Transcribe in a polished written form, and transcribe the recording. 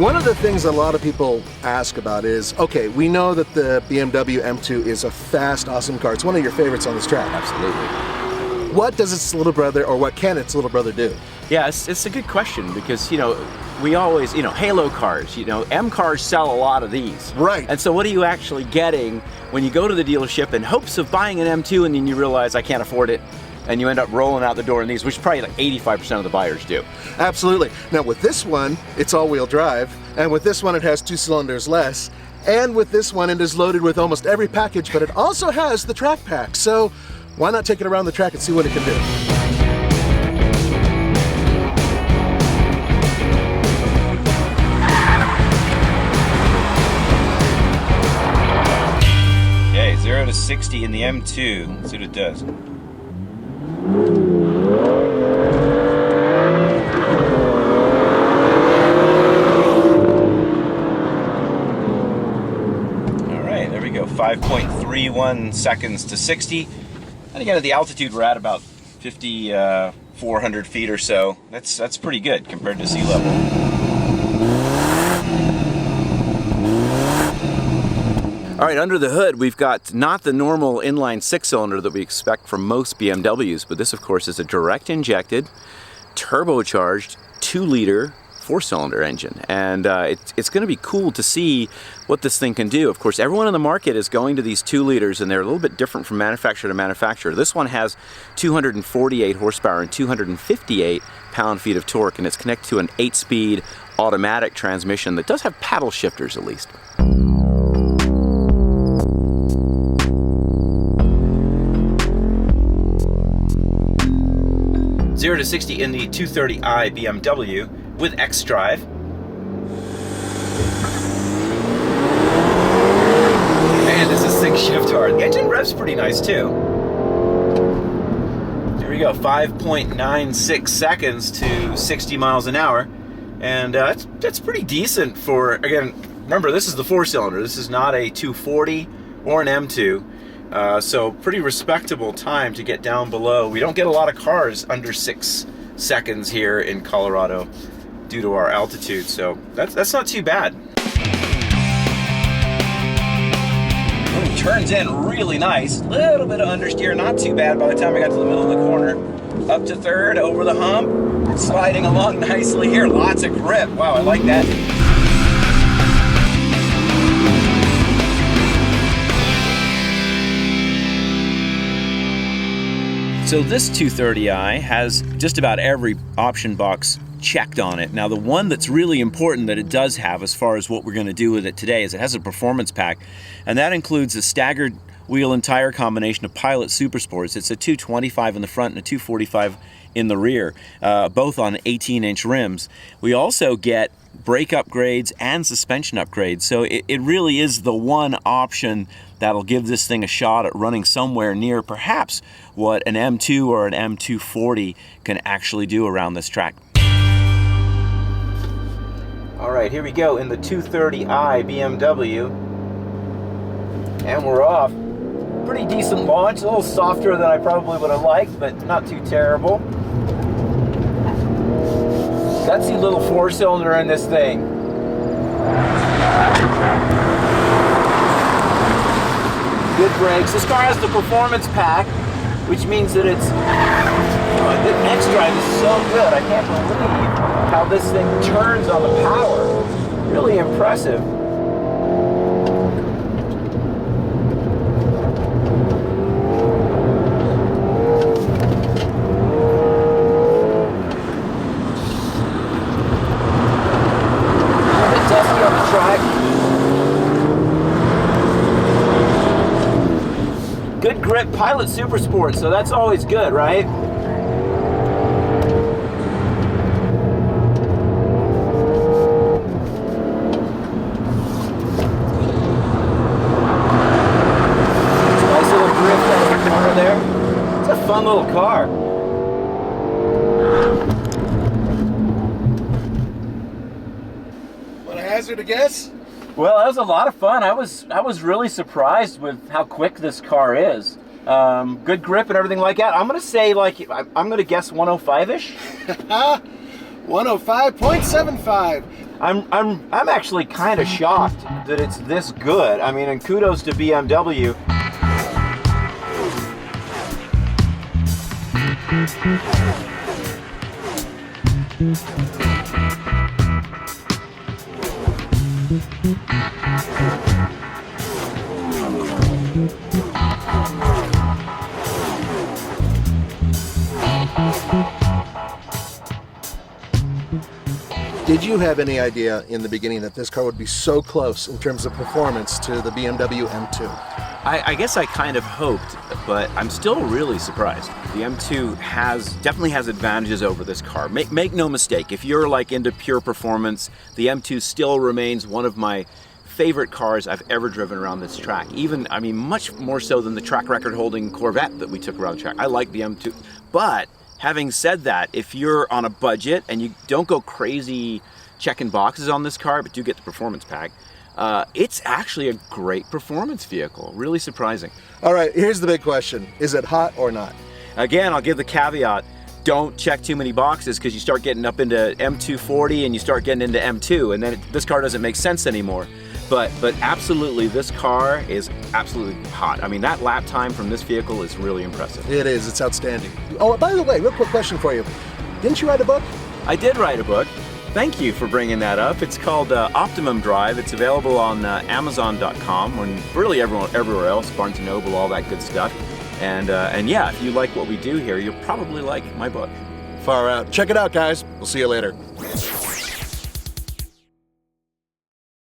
One of the things a lot of people ask about is, okay, we know that the BMW M2 is a fast, awesome car. It's one of your favorites on this track. Absolutely. What does its little brother, or what can its little brother do? Yeah, it's a good question because, we always, halo cars, M cars sell a lot of these. Right. And so what are you actually getting when you go to the dealership in hopes of buying an M2 and then you realize I can't afford it? And you end up rolling out the door in these, which probably like 85% of the buyers do. Absolutely. Now with this one, it's all-wheel drive, and with this one it has 2 cylinders less, and with this one it is loaded with almost every package, but it also has the track pack. So why not take it around the track and see what it can do? Okay, 0 to 60 in the M2. Let's see what it does. Alright, there we go. 5.31 seconds to 60. And again, at the altitude we're at about 5,400 feet or so. That's pretty good compared to sea level. All right, under the hood, we've got not the normal inline 6-cylinder that we expect from most BMWs, but this, of course, is a direct injected, turbocharged, 2-liter, 4-cylinder engine. And it's going to be cool to see what this thing can do. Of course, everyone in the market is going to these 2 liters, and they're a little bit different from manufacturer to manufacturer. This one has 248 horsepower and 258 pound-feet of torque, and it's connected to an 8-speed automatic transmission that does have paddle shifters at least. 0 to 60 in the 230i BMW with xDrive. Man, this is 6-shift hard. The engine revs pretty nice too. Here we go, 5.96 seconds to 60 miles an hour. And that's pretty decent for, again, remember this is the 4-cylinder. This is not a 240 or an M2. So pretty respectable time to get down below. We don't get a lot of cars under 6 seconds here in Colorado due to our altitude, so that's not too bad. It turns in really nice. Little bit of understeer, not too bad by the time I got to the middle of the corner. Up to third, over the hump. It's sliding along nicely here. Lots of grip. Wow, I like that. So this 230i has just about every option box checked on it. Now the one that's really important that it does have as far as what we're going to do with it today is it has a performance pack, and that includes a staggered wheel and tire combination of Pilot Super Sports. It's a 225 in the front and a 245 in the rear, both on 18-inch rims. We also get brake upgrades and suspension upgrades, so it really is the one option that'll give this thing a shot at running somewhere near perhaps what an M2 or an M240 can actually do around this track. All right, here we go in the 230i BMW, and we're off. Pretty decent launch, a little softer than I probably would have liked, but not too terrible. Gutsy little 4-cylinder in this thing. Good brakes. This car has the performance pack, which means that it's the xDrive is so good. I can't believe how this thing turns on the power. Really impressive. Good grip, Pilot Super Sport, so that's always good, right? Nice little drift out of the corner there. It's a fun little car. Want to hazard a guess? Well, that was a lot of fun. I was really surprised with how quick this car is. Good grip and everything like that. I'm gonna say I'm gonna guess 105-ish. 105.75. I'm actually kind of shocked that it's this good. I mean, and kudos to BMW. Did you have any idea in the beginning that this car would be so close in terms of performance to the BMW M2? I guess I kind of hoped, but I'm still really surprised. The M2 definitely has advantages over this car. Make no mistake, if you're like into pure performance, the M2 still remains one of my favorite cars I've ever driven around this track. Even, I mean, much more so than the track record holding Corvette that we took around the track. I like the M2, but having said that, if you're on a budget and you don't go crazy checking boxes on this car, but do get the performance pack, it's actually a great performance vehicle. Really surprising. All right, here's the big question. Is it hot or not? Again, I'll give the caveat, don't check too many boxes because you start getting up into M240 and you start getting into M2 and then this car doesn't make sense anymore. But absolutely, this car is absolutely hot. I mean, that lap time from this vehicle is really impressive. It is, it's outstanding. Oh, by the way, real quick question for you. Didn't you write a book? I did write a book. Thank you for bringing that up. It's called Optimum Drive. It's available on Amazon.com and really everywhere else, Barnes & Noble, all that good stuff. And yeah, if you like what we do here, you'll probably like my book. Far out. Check it out, guys. We'll see you later.